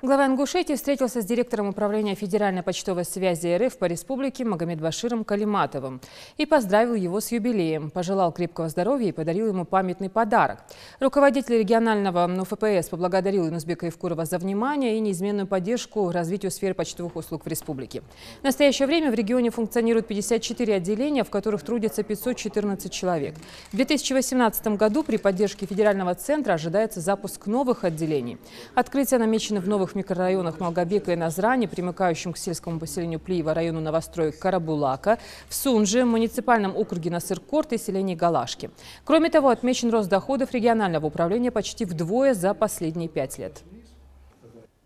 Глава Ингушетии встретился с директором управления Федеральной почтовой связи РФ по республике Магомедбаширом Калиматовым и поздравил его с юбилеем, пожелал крепкого здоровья и подарил ему памятный подарок. Руководитель регионального ФПС поблагодарил Инусбека Евкурова за внимание и неизменную поддержку развитию сферы почтовых услуг в республике. В настоящее время в регионе функционирует 54 отделения, в которых трудится 514 человек. В 2018 году при поддержке федерального центра ожидается запуск новых отделений. Открытие намечено в новых микрорайонах Малгобека и Назрани, примыкающим к сельскому поселению Плиева, району новостроек Карабулака, в Сунже, муниципальном округе Насыркорт и селении Галашки. Кроме того, отмечен рост доходов регионального управления почти вдвое за последние 5 лет.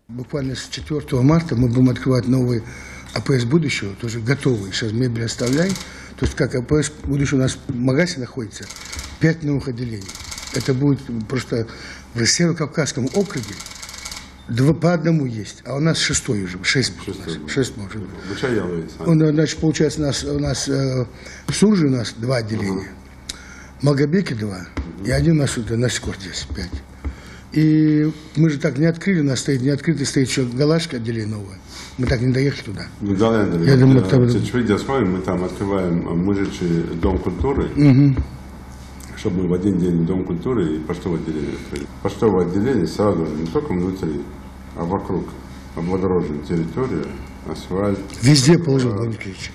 Буквально с 4 марта мы будем открывать новый АПС будущего, тоже готовый. Сейчас мебель оставляй. То есть как АПС будущего у нас в Магасе находится 5 новых отделений. Это будет просто в Северо-Кавказском округе. По одному есть, а у нас 6-й уже, 6 может быть. Значит, получается, у нас в Сурже у нас 2 отделения, в Малгобеке 2, и один у нас на Скорт здесь 5. И мы же так не открыли, у нас стоит не открытый, стоит еще Галашка отделение новое. Мы так не доехали туда. Я думаю, мы там открываем мужичий дом культуры. Чтобы мы в один день Дом культуры и почтовое отделение открыли. Почтовое отделение сразу не только внутри, а вокруг облагороженная территория, асфальт. Везде положил, Владимир Николаевич.